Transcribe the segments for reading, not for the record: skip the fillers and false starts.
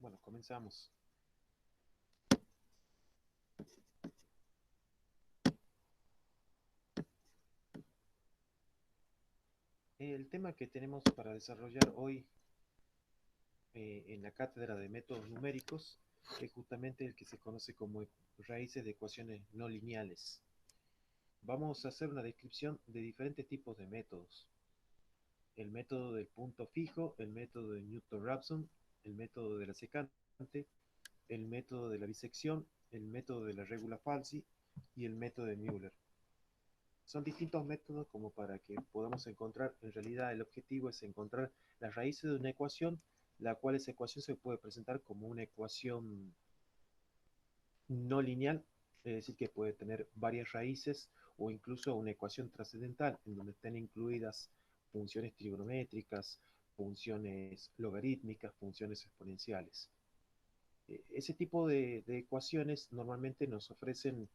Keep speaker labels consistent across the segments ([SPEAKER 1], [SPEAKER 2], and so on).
[SPEAKER 1] Bueno, comenzamos. El tema que tenemos para desarrollar hoy en la cátedra de métodos numéricos es justamente el que se conoce como raíces de ecuaciones no lineales. Vamos a hacer una descripción de diferentes tipos de métodos. El método del punto fijo, el método de Newton-Raphson, el método de la secante, el método de la bisección, el método de la regula falsi y el método de Müller. Son distintos métodos como para que podamos encontrar, en realidad el objetivo es encontrar las raíces de una ecuación, la cual esa ecuación se puede presentar como una ecuación no lineal, es decir, que puede tener varias raíces o incluso una ecuación trascendental en donde estén incluidas funciones trigonométricas, funciones logarítmicas, funciones exponenciales. Ese tipo de ecuaciones normalmente nos ofrecen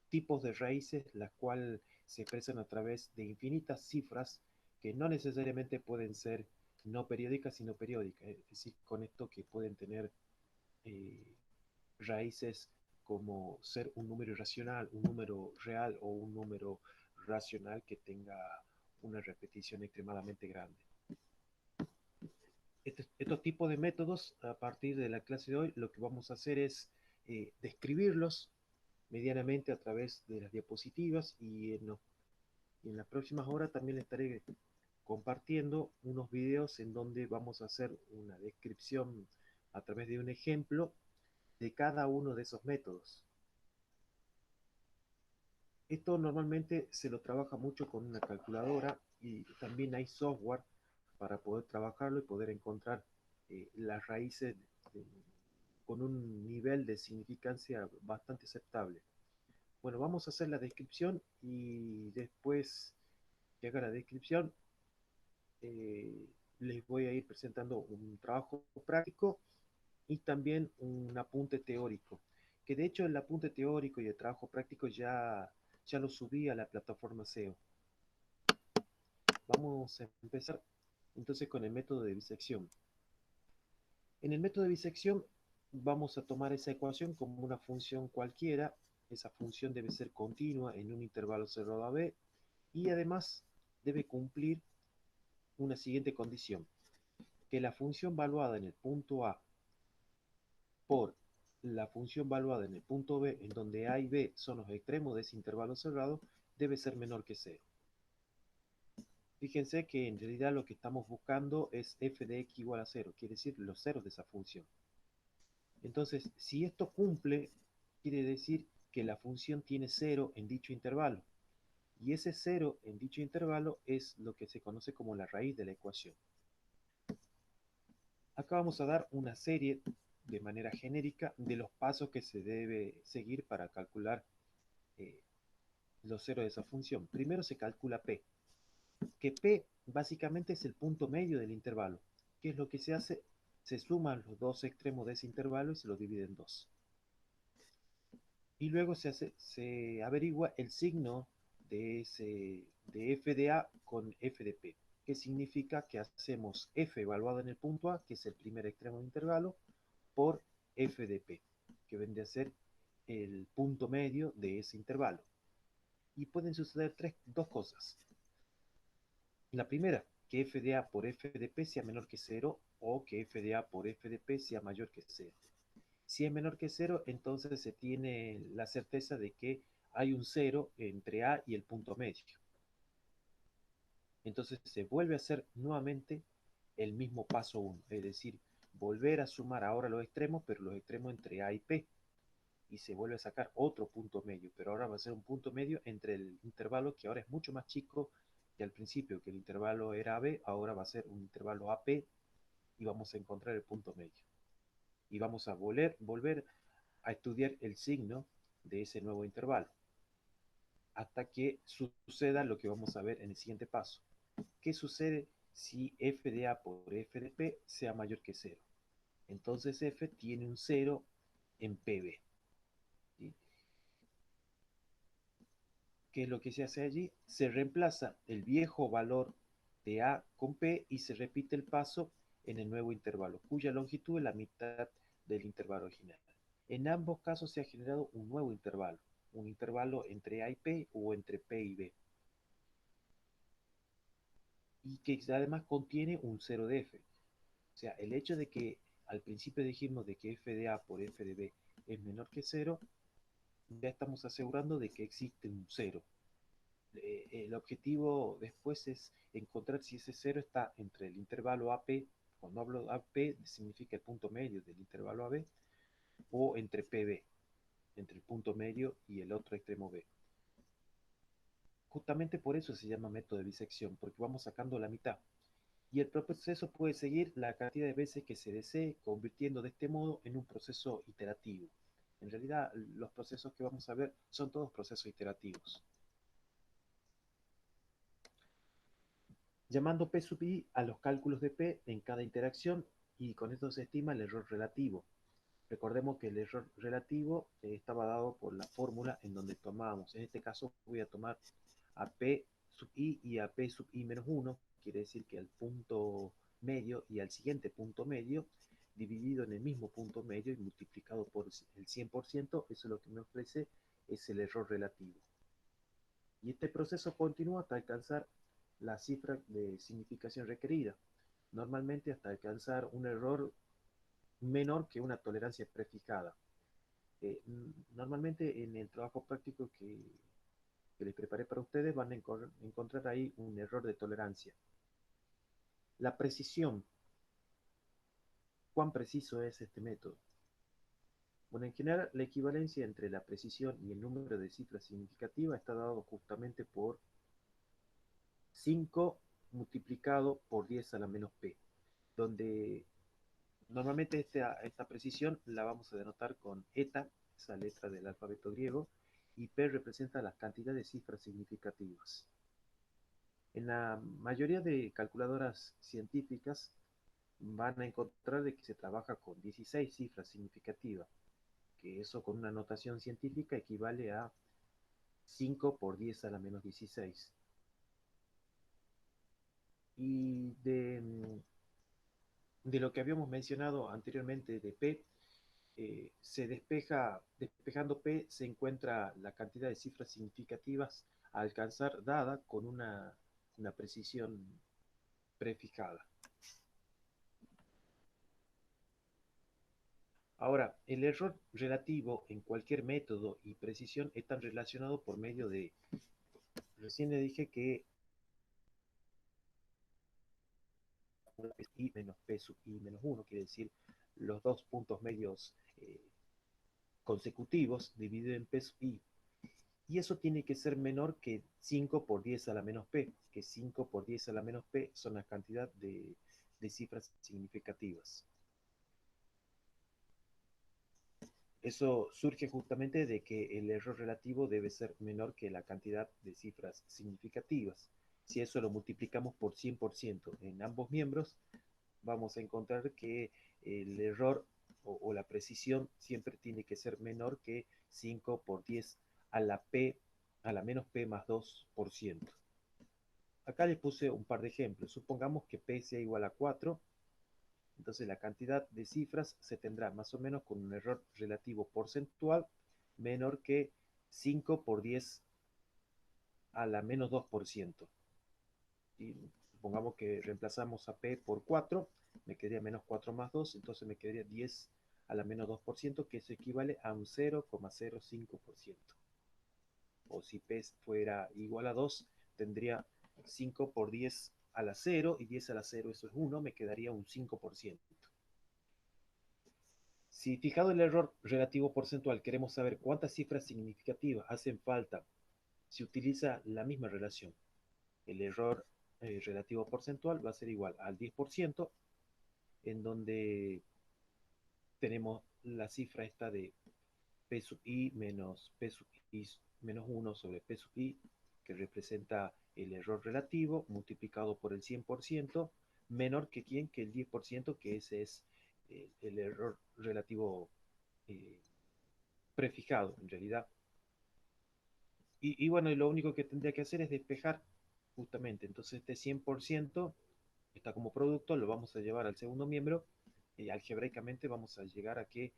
[SPEAKER 1] tipos de raíces, las cuales se expresan a través de infinitas cifras que no necesariamente pueden ser no periódicas, sino periódicas. Es decir, con esto que pueden tener eh, raíces como ser un número irracional, un número real o un número racional que tenga una repetición extremadamente grande. Estos tipos de métodos, a partir de la clase de hoy, lo que vamos a hacer es describirlos medianamente a través de las diapositivas y en las próximas horas también estaré compartiendo unos videos en donde vamos a hacer una descripción a través de un ejemplo de cada uno de esos métodos. Esto normalmente se lo trabaja mucho con una calculadora y también hay software para poder trabajarlo y poder encontrar las raíces de, con un nivel de significancia bastante aceptable. Bueno, vamos a hacer la descripción y después que haga la descripción, les voy a ir presentando un trabajo práctico y también un apunte teórico, que de hecho el apunte teórico y el trabajo práctico ya lo subí a la plataforma SEO. Vamos a empezar entonces con el método de bisección. En el método de bisección vamos a tomar esa ecuación como una función cualquiera. Esa función debe ser continua en un intervalo cerrado a b y además debe cumplir una siguiente condición, que la función valuada en el punto A por la función valuada en el punto B, en donde A y B son los extremos de ese intervalo cerrado, debe ser menor que cero. Fíjense que en realidad lo que estamos buscando es f de x igual a cero, quiere decir los ceros de esa función. Entonces, si esto cumple, quiere decir que la función tiene cero en dicho intervalo. Y ese cero en dicho intervalo es lo que se conoce como la raíz de la ecuación. Acá vamos a dar una serie de manera genérica de los pasos que se debe seguir para calcular eh, los ceros de esa función. Primero se calcula P, que P básicamente es el punto medio del intervalo. ¿Qué es lo que se hace? Se suman los dos extremos de ese intervalo y se lo divide en dos. Y luego se averigua el signo de f de A con f de P, que significa que hacemos f evaluado en el punto A, que es el primer extremo de intervalo, por f de P, que vendría a ser el punto medio de ese intervalo. Y pueden suceder dos cosas. La primera, que f de A por f de P sea menor que cero o que f de A por f de P sea mayor que cero. Si es menor que cero, entonces se tiene la certeza de que hay un cero entre A y el punto medio. Entonces se vuelve a hacer nuevamente el mismo paso 1, es decir, volver a sumar ahora los extremos, pero los extremos entre A y P. Y se vuelve a sacar otro punto medio, pero ahora va a ser un punto medio entre el intervalo que ahora es mucho más chico que al principio, que el intervalo era AB, ahora va a ser un intervalo AP y vamos a encontrar el punto medio. Y vamos a volver a estudiar el signo de ese nuevo intervalo hasta que suceda lo que vamos a ver en el siguiente paso. ¿Qué sucede si f de A por f de P sea mayor que 0? Entonces f tiene un 0 en PB. ¿Sí? ¿Qué es lo que se hace allí? Se reemplaza el viejo valor de A con P y se repite el paso en el nuevo intervalo, cuya longitud es la mitad del intervalo original. En ambos casos se ha generado un nuevo intervalo, un intervalo entre A y P o entre P y B, y que además contiene un cero de F. O sea, el hecho de que al principio dijimos de que f de A por f de B es menor que cero, ya estamos asegurando de que existe un cero. El objetivo después es encontrar si ese cero está entre el intervalo AP, cuando hablo AP significa el punto medio del intervalo AB, o entre PB, entre el punto medio y el otro extremo B. Justamente por eso se llama método de bisección, porque vamos sacando la mitad. Y el proceso puede seguir la cantidad de veces que se desee, convirtiendo de este modo en un proceso iterativo. En realidad, los procesos que vamos a ver son todos procesos iterativos. Llamando P sub i a los cálculos de P en cada interacción, y con esto se estima el error relativo. Recordemos que el error relativo estaba dado por la fórmula en donde tomábamos. En este caso voy a tomar a P sub i y a P sub i menos 1, quiere decir que al punto medio y al siguiente punto medio, dividido en el mismo punto medio y multiplicado por el 100%, eso es lo que me ofrece es el error relativo. Y este proceso continúa hasta alcanzar la cifra de significación requerida, normalmente hasta alcanzar un error menor que una tolerancia prefijada. Normalmente en el trabajo práctico que les preparé para ustedes van a encontrar ahí un error de tolerancia. La precisión. ¿Cuán preciso es este método? Bueno, en general la equivalencia entre la precisión y el número de cifras significativas está dado justamente por 5 multiplicado por 10 a la menos p, donde normalmente esta precisión la vamos a denotar con eta, esa letra del alfabeto griego, y p representa las cantidades de cifras significativas. En la mayoría de calculadoras científicas van a encontrar de que se trabaja con 16 cifras significativas, que eso con una notación científica equivale a 5 por 10 a la menos 16. Y de lo que habíamos mencionado anteriormente de P, se despeja, despejando P se encuentra la cantidad de cifras significativas a alcanzar dada con una precisión prefijada. Ahora, el error relativo en cualquier método y precisión están relacionados por medio de, recién le dije que i menos p sub i menos 1, quiere decir los dos puntos medios consecutivos dividido en p sub i. Y eso tiene que ser menor que 5 por 10 a la menos p, que 5 por 10 a la menos p son la cantidad de cifras significativas. Eso surge justamente de que el error relativo debe ser menor que la cantidad de cifras significativas. Si eso lo multiplicamos por 100% en ambos miembros, vamos a encontrar que el error o la precisión siempre tiene que ser menor que 5 por 10 a la p a la menos p más 2%. Acá les puse un par de ejemplos. Supongamos que p sea igual a 4, entonces la cantidad de cifras se tendrá más o menos con un error relativo porcentual menor que 5 por 10 a la menos 2%. Y supongamos que reemplazamos a P por 4, me quedaría menos 4 más 2, entonces me quedaría 10 a la menos 2%, que eso equivale a un 0,05%. O si P fuera igual a 2, tendría 5 por 10 a la 0, y 10 a la 0 eso es 1, me quedaría un 5%. Si fijado el error relativo porcentual queremos saber cuántas cifras significativas hacen falta, se utiliza la misma relación. El error relativo porcentual va a ser igual al 10%, en donde tenemos la cifra esta de P sub i menos P sub i menos 1 sobre P sub i, que representa el error relativo multiplicado por el 100%, menor que quién, que el 10%, que ese es el error relativo eh, prefijado en realidad. Y bueno, y lo único que tendría que hacer es despejar justamente. Entonces este 100% está como producto, lo vamos a llevar al segundo miembro y algebraicamente vamos a llegar a que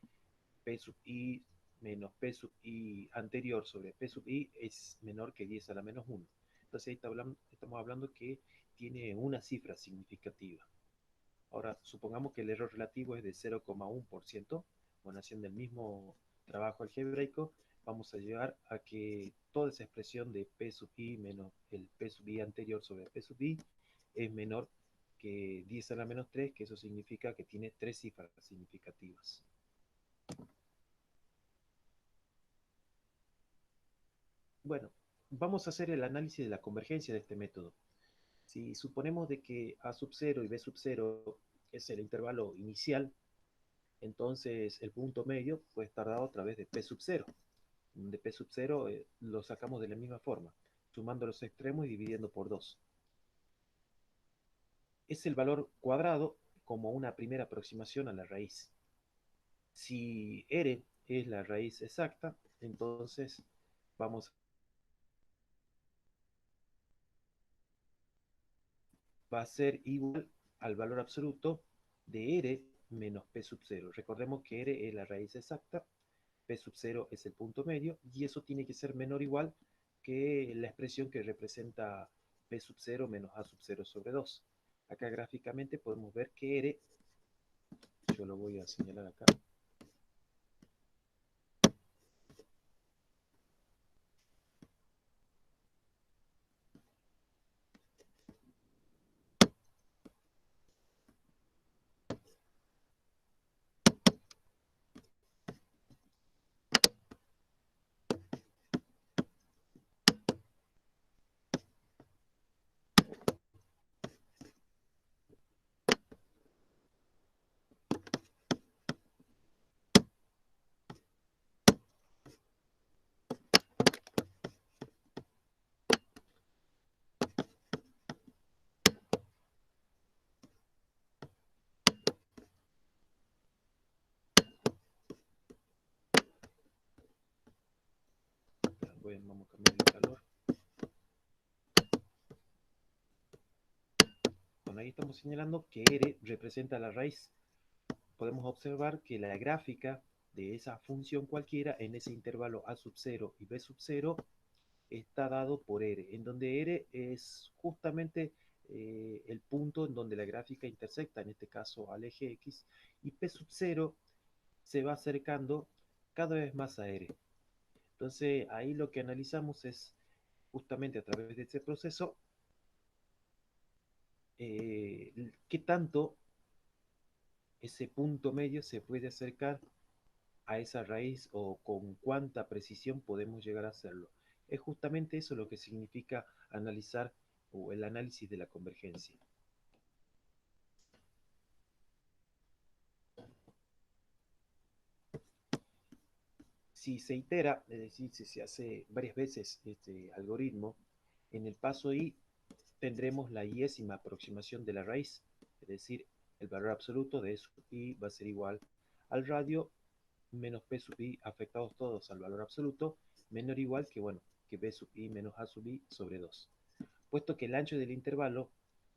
[SPEAKER 1] P sub i menos P sub i anterior sobre P sub i es menor que 10 a la menos 1. Entonces ahí estamos hablando que tiene una cifra significativa. Ahora, supongamos que el error relativo es de 0,1%, bueno, haciendo el mismo trabajo algebraico, vamos a llegar a que toda esa expresión de P sub i menos el P sub i anterior sobre P sub i es menor que 10 a la menos 3, que eso significa que tiene tres cifras significativas. Bueno, vamos a hacer el análisis de la convergencia de este método. Si suponemos de que A sub 0 y B sub 0 es el intervalo inicial, entonces el punto medio puede estar dado a través de P sub 0. De P sub 0 lo sacamos de la misma forma, sumando los extremos y dividiendo por 2. Es el valor cuadrado como una primera aproximación a la raíz. Si R es la raíz exacta, entonces vamos va a ser igual al valor absoluto de R menos P sub 0. Recordemos que R es la raíz exacta, P sub 0 es el punto medio, y eso tiene que ser menor o igual que la expresión que representa P sub 0 menos A sub 0 sobre 2. Acá gráficamente podemos ver que R, yo lo voy a señalar acá, vamos a cambiar el calor. Bueno, ahí estamos señalando que R representa la raíz. Podemos observar que la gráfica de esa función cualquiera en ese intervalo A sub 0 y B sub 0 está dado por R, en donde R es justamente el punto en donde la gráfica intersecta, en este caso al eje X, y P sub 0 se va acercando cada vez más a R. Entonces ahí lo que analizamos es justamente a través de este proceso qué tanto ese punto medio se puede acercar a esa raíz o con cuánta precisión podemos llegar a hacerlo. Es justamente eso lo que significa analizar o el análisis de la convergencia. Si se itera, es decir, si se hace varias veces este algoritmo, en el paso i tendremos la iésima aproximación de la raíz, es decir, el valor absoluto de e sub i va a ser igual al radio menos p sub i afectados todos al valor absoluto, menor o igual que, bueno, que b sub i menos a sub i sobre 2. Puesto que el ancho del intervalo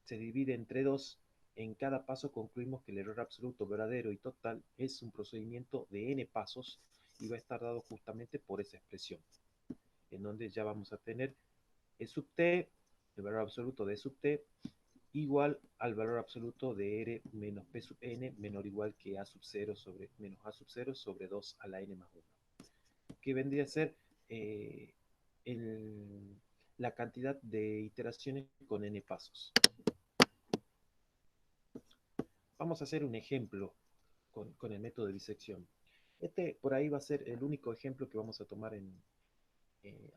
[SPEAKER 1] se divide entre 2, en cada paso concluimos que el error absoluto verdadero y total es un procedimiento de n pasos y va a estar dado justamente por esa expresión, en donde ya vamos a tener E sub t, el valor absoluto de E sub t, igual al valor absoluto de R menos P sub n menor o igual que A sub 0 sobre menos A sub 0 sobre 2 a la n más 1, que vendría a ser eh, el, la cantidad de iteraciones con n pasos. Vamos a hacer un ejemplo con el método de disección. Este por ahí va a ser el único ejemplo que vamos a tomar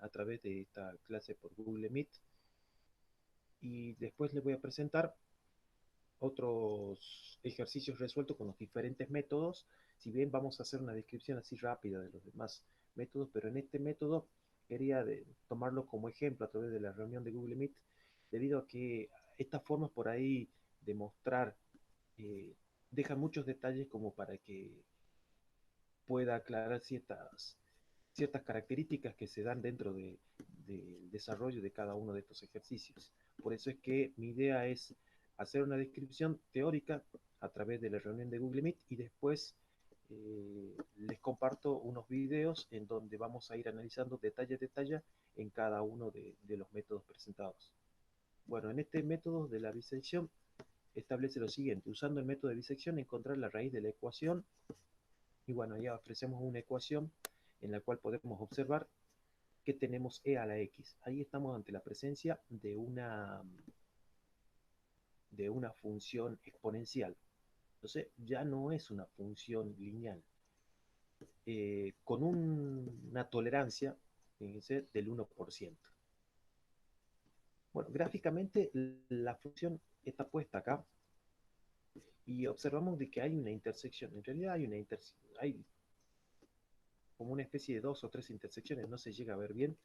[SPEAKER 1] a través de esta clase por Google Meet. Y después les voy a presentar otros ejercicios resueltos con los diferentes métodos. Si bien vamos a hacer una descripción así rápida de los demás métodos, pero en este método quería tomarlo como ejemplo a través de la reunión de Google Meet, debido a que estas formas por ahí de mostrar dejan muchos detalles como para que pueda aclarar ciertas características que se dan dentro del desarrollo de cada uno de estos ejercicios. Por eso es que mi idea es hacer una descripción teórica a través de la reunión de Google Meet y después les comparto unos videos en donde vamos a ir analizando detalle a detalle en cada uno de los métodos presentados. Bueno, en este método de la bisección establece lo siguiente: usando el método de bisección, encontrar la raíz de la ecuación. Y bueno, ya ofrecemos una ecuación en la cual podemos observar que tenemos e a la x. Ahí estamos ante la presencia de una función exponencial. Entonces ya no es una función lineal. Con una tolerancia, fíjense, del 1%. Bueno, gráficamente la función está puesta acá y observamos de que hay una intersección. En realidad hay como una especie de dos o tres intersecciones, no se llega a ver bien,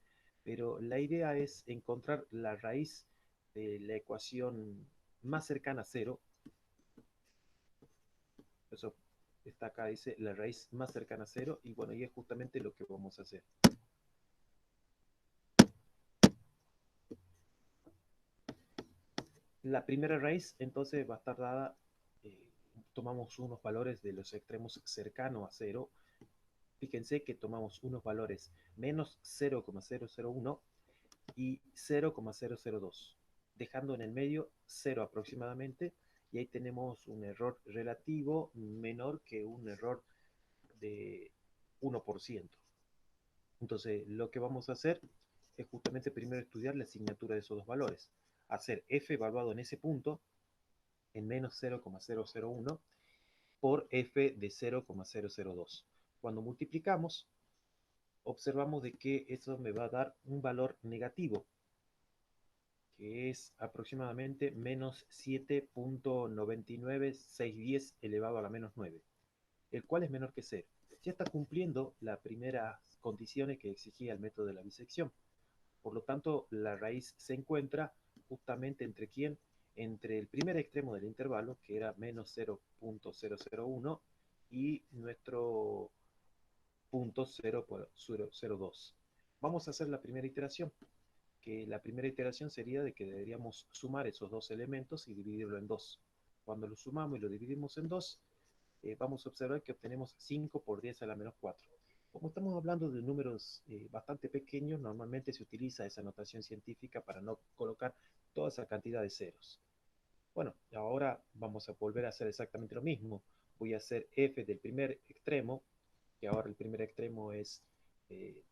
[SPEAKER 1] pero la idea es encontrar la raíz de la ecuación más cercana a cero. Eso está acá, dice la raíz más cercana a cero, y bueno, y es justamente lo que vamos a hacer. La primera raíz entonces va a estar dada, eh, tomamos unos valores de los extremos cercanos a cero. Fíjense que tomamos unos valores menos 0,001 y 0,002, dejando en el medio 0 aproximadamente, y ahí tenemos un error relativo menor que un error de 1%. Entonces, lo que vamos a hacer es justamente primero estudiar la asignatura de esos dos valores, hacer f evaluado en ese punto, en menos 0,001, por f de 0,002. Cuando multiplicamos, observamos de que eso me va a dar un valor negativo, que es aproximadamente menos 7.99610 elevado a la menos 9, el cual es menor que 0. Ya está cumpliendo las primeras condiciones que exigía el método de la bisección. Por lo tanto, la raíz se encuentra justamente entre quién, entre el primer extremo del intervalo, que era menos 0.001, y nuestro punto 0.002. Vamos a hacer la primera iteración, que la primera iteración sería de que deberíamos sumar esos dos elementos y dividirlo en dos. Cuando lo sumamos y lo dividimos en dos, vamos a observar que obtenemos 5 por 10 a la menos 4. Como estamos hablando de números bastante pequeños, normalmente se utiliza esa notación científica para no colocar toda esa cantidad de ceros. Bueno, ahora vamos a volver a hacer exactamente lo mismo. Voy a hacer f del primer extremo, que ahora el primer extremo es eh,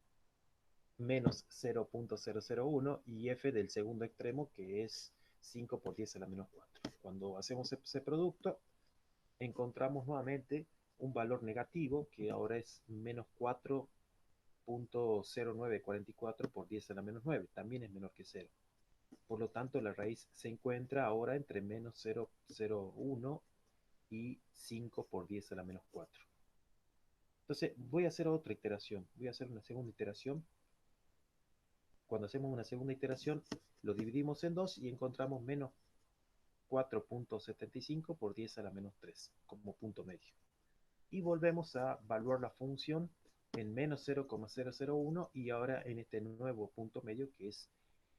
[SPEAKER 1] menos 0.001, y f del segundo extremo, que es 5 por 10 a la menos 4. Cuando hacemos ese producto, encontramos nuevamente un valor negativo, que ahora es menos 4.0944 por 10 a la menos 9, también es menor que 0. Por lo tanto, la raíz se encuentra ahora entre menos 0,01 y 5 por 10 a la menos 4. Entonces, voy a hacer otra iteración, voy a hacer una segunda iteración. Cuando hacemos una segunda iteración, lo dividimos en dos y encontramos menos 4.75 por 10 a la menos 3 como punto medio. Y volvemos a evaluar la función en menos 0,001 y ahora en este nuevo punto medio, que es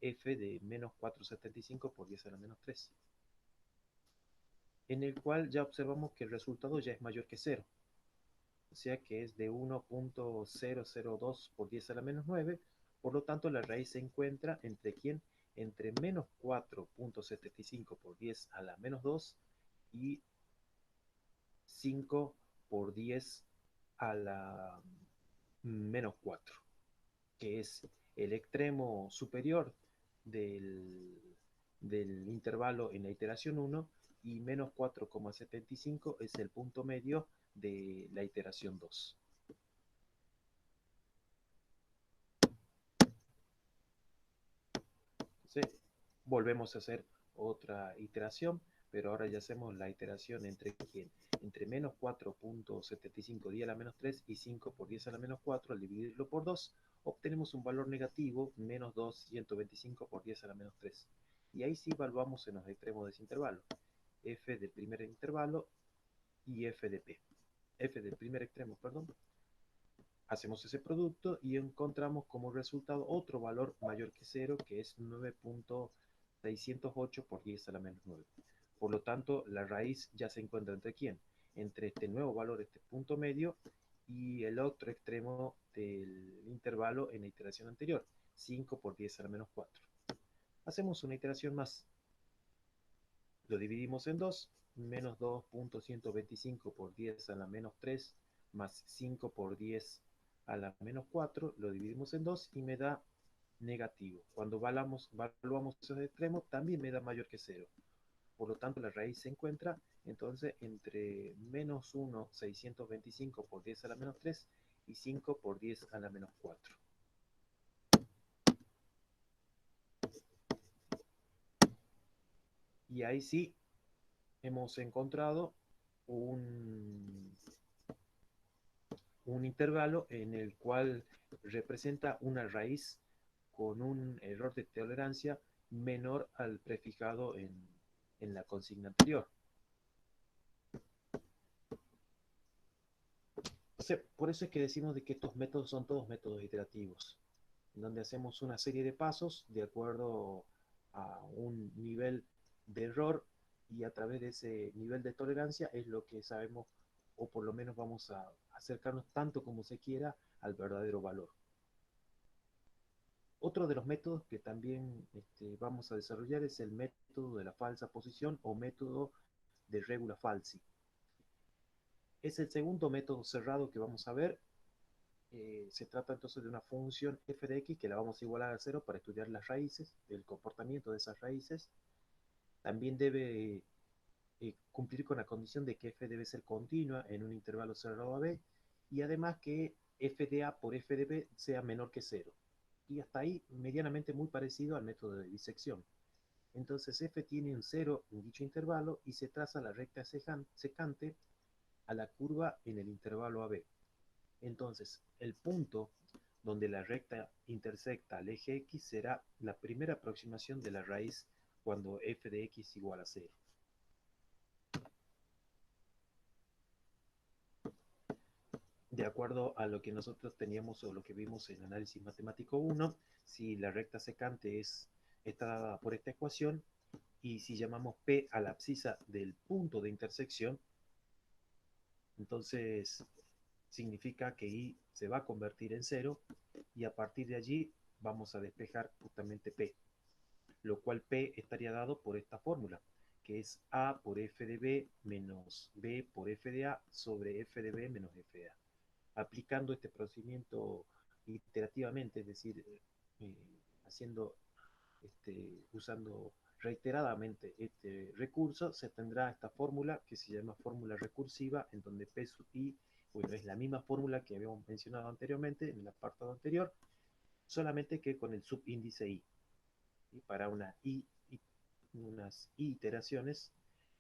[SPEAKER 1] f de menos 475 por 10 a la menos 3, en el cual ya observamos que el resultado ya es mayor que 0, o sea que es de 1.002 por 10 a la menos 9. Por lo tanto, la raíz se encuentra entre quién, entre menos 4.75 por 10 a la menos 2 y 5 por 10 a la menos 4, que es el extremo superior del intervalo en la iteración 1, y menos 4,75 es el punto medio de la iteración 2. Entonces, volvemos a hacer otra iteración, pero ahora ya hacemos la iteración entre quién, entre menos 4.75 10 a la menos 3 y 5 por 10 a la menos 4. Al dividirlo por 2, obtenemos un valor negativo, menos 225 por 10 a la menos 3. Y ahí sí evaluamos en los extremos de ese intervalo, f del primer intervalo y f de p. F del primer extremo, perdón. Hacemos ese producto y encontramos como resultado otro valor mayor que 0, que es 9.608 por 10 a la menos 9. Por lo tanto, la raíz ya se encuentra entre quién? Entre este nuevo valor, este punto medio, y el otro extremo del intervalo en la iteración anterior, 5 por 10 a la menos 4. Hacemos una iteración más. Lo dividimos en 2, menos 2.125 por 10 a la menos 3, más 5 por 10 a la menos 4, lo dividimos en 2 y me da negativo. Cuando evaluamos ese extremo, también me da mayor que 0. Por lo tanto, la raíz se encuentra entonces entre menos 1,625 por 10 a la menos 3 y 5 por 10 a la menos 4. Y ahí sí hemos encontrado un, un intervalo en el cual representa una raíz con un error de tolerancia menor al prefijado en la consigna anterior. O sea, por eso es que decimos de que estos métodos son todos métodos iterativos, en donde hacemos una serie de pasos de acuerdo a un nivel de error y a través de ese nivel de tolerancia es lo que sabemos o por lo menos vamos a acercarnos tanto como se quiera al verdadero valor. Otro de los métodos que también vamos a desarrollar es el método de la falsa posición o método de regula falsi. Es el segundo método cerrado que vamos a ver. Se trata entonces de una función f de x que la vamos a igualar a 0 para estudiar las raíces, el comportamiento de esas raíces. También debe cumplir con la condición de que f debe ser continua en un intervalo cerrado a b y además que f de a por f de b sea menor que 0. Y hasta ahí medianamente muy parecido al método de disección. Entonces f tiene un 0 en dicho intervalo y se traza la recta secante a la curva en el intervalo AB. Entonces, el punto donde la recta intersecta al eje X será la primera aproximación de la raíz cuando f de x igual a 0. De acuerdo a lo que nosotros teníamos o lo que vimos en análisis matemático 1, si la recta secante está dada por esta ecuación y si llamamos P a la abscisa del punto de intersección, entonces significa que I se va a convertir en 0 y a partir de allí vamos a despejar justamente P, lo cual P estaría dado por esta fórmula, que es A por F de B menos B por F de A sobre F de B menos F de A. Aplicando este procedimiento iterativamente, es decir, eh, haciendo, usando reiteradamente este recurso, se tendrá esta fórmula que se llama fórmula recursiva, en donde P sub I, bueno, es la misma fórmula que habíamos mencionado anteriormente en el apartado anterior, solamente que con el subíndice I, y para unas I iteraciones,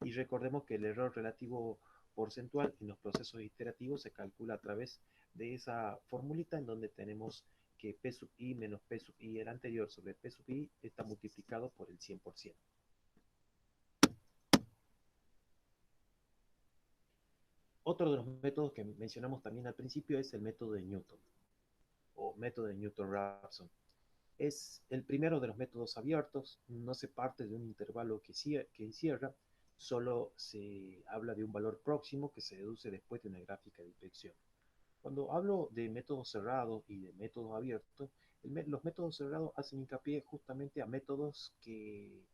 [SPEAKER 1] y recordemos que el error relativo porcentual en los procesos iterativos se calcula a través de esa formulita en donde tenemos que P sub I menos P sub I el anterior sobre P sub I está multiplicado por el 100%. Otro de los métodos que mencionamos también al principio es el método de Newton o método de Newton-Raphson. Es el primero de los métodos abiertos, no se parte de un intervalo que encierra, solo se habla de un valor próximo que se deduce después de una gráfica de inflexión. Cuando hablo de métodos cerrados y de métodos abiertos, los métodos cerrados hacen hincapié justamente a métodos que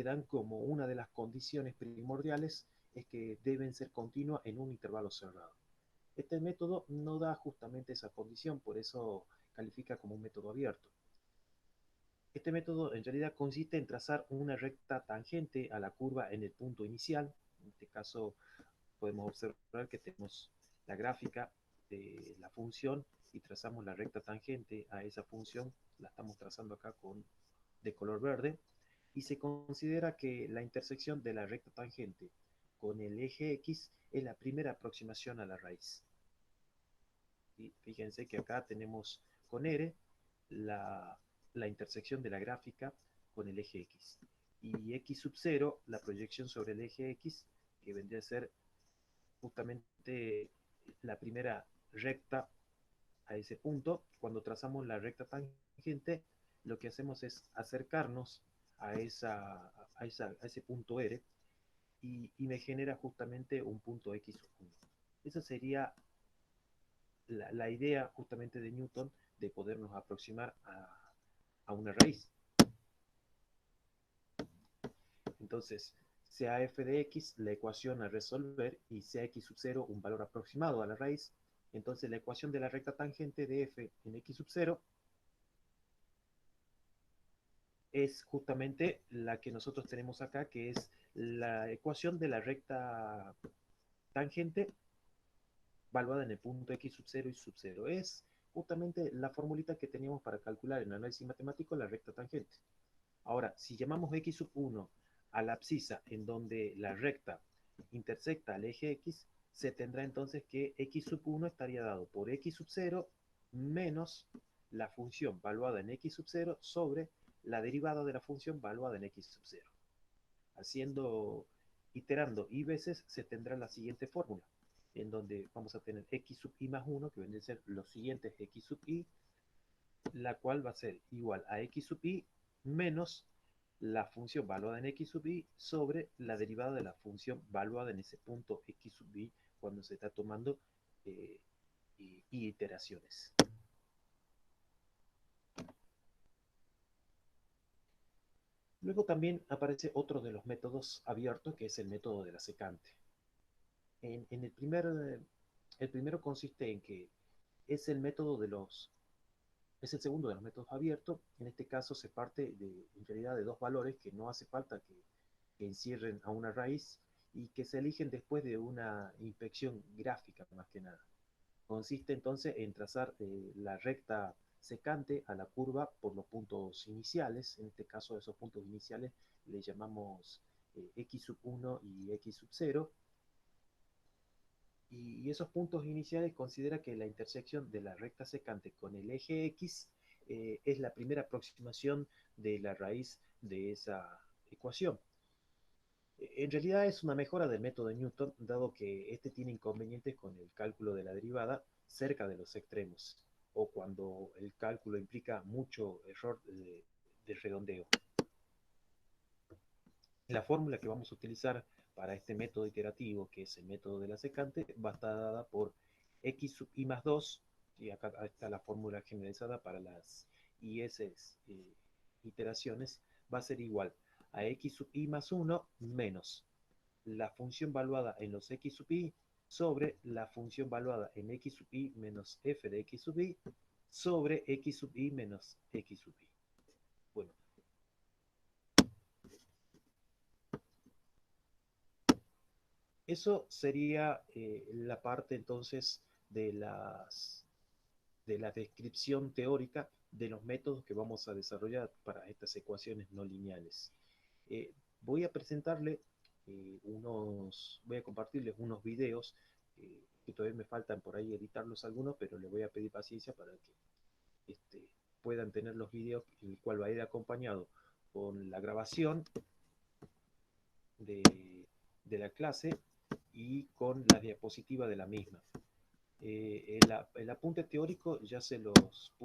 [SPEAKER 1] dan como una de las condiciones primordiales es que deben ser continuas en un intervalo cerrado. Este método no da justamente esa condición, por eso califica como un método abierto. Este método en realidad consiste en trazar una recta tangente a la curva en el punto inicial. En este caso podemos observar que tenemos la gráfica de la función y trazamos la recta tangente a esa función. La estamos trazando acá de color verde. Y se considera que la intersección de la recta tangente con el eje X es la primera aproximación a la raíz. Y fíjense que acá tenemos con R la, la intersección de la gráfica con el eje X. Y X sub 0, la proyección sobre el eje X, que vendría a ser justamente la primera recta a ese punto. Cuando trazamos la recta tangente, lo que hacemos es acercarnos a ese punto R y me genera justamente un punto x sub 1. Esa sería la idea justamente de Newton de podernos aproximar a una raíz. Entonces, sea f de x la ecuación a resolver y sea x sub 0 un valor aproximado a la raíz. Entonces, la ecuación de la recta tangente de f en x sub 0 es justamente la que nosotros tenemos acá, que es la ecuación de la recta tangente valuada en el punto x sub 0 y sub 0. Es justamente la formulita que teníamos para calcular en el análisis matemático la recta tangente. Ahora, si llamamos x sub 1 a la abscisa en donde la recta intersecta al eje x, se tendrá entonces que x sub 1 estaría dado por x sub 0 menos la función valuada en x sub 0 sobre la derivada de la función valuada en x sub 0. Haciendo, iterando y veces, se tendrá la siguiente fórmula, en donde vamos a tener x sub i más 1, que viene a ser los siguientes x sub i, la cual va a ser igual a x sub i menos la función valuada en x sub i sobre la derivada de la función valuada en ese punto x sub i cuando se está tomando eh, iteraciones. Luego también aparece otro de los métodos abiertos, que es el método de la secante. El primero consiste en que es el método de los es el segundo de los métodos abiertos. En este caso se parte en realidad de dos valores que no hace falta que encierren a una raíz y que se eligen después de una inspección gráfica más que nada. Consiste entonces en trazar la recta secante a la curva por los puntos iniciales. En este caso, esos puntos iniciales le llamamos x sub 1 y x sub 0. Y esos puntos iniciales considera que la intersección de la recta secante con el eje x es la primera aproximación de la raíz de esa ecuación. En realidad es una mejora del método de Newton, dado que este tiene inconvenientes con el cálculo de la derivada cerca de los extremos, o cuando el cálculo implica mucho error de redondeo. La fórmula que vamos a utilizar para este método iterativo, que es el método de la secante, va a estar dada por x sub i más 2, y acá está la fórmula generalizada para las IS iteraciones, va a ser igual a x sub i más 1 menos la función valuada en los x sub i sobre la función valuada en x sub i menos f de x sub i sobre x sub i menos x sub i. Bueno, eso sería la parte entonces de, de la descripción teórica de los métodos que vamos a desarrollar para estas ecuaciones no lineales. Voy a presentarle voy a compartirles unos videos que todavía me faltan por ahí editarlos algunos, pero les voy a pedir paciencia para que puedan tener los videos, el cual va a ir acompañado con la grabación de, la clase y con la diapositiva de la misma. El apunte teórico ya se los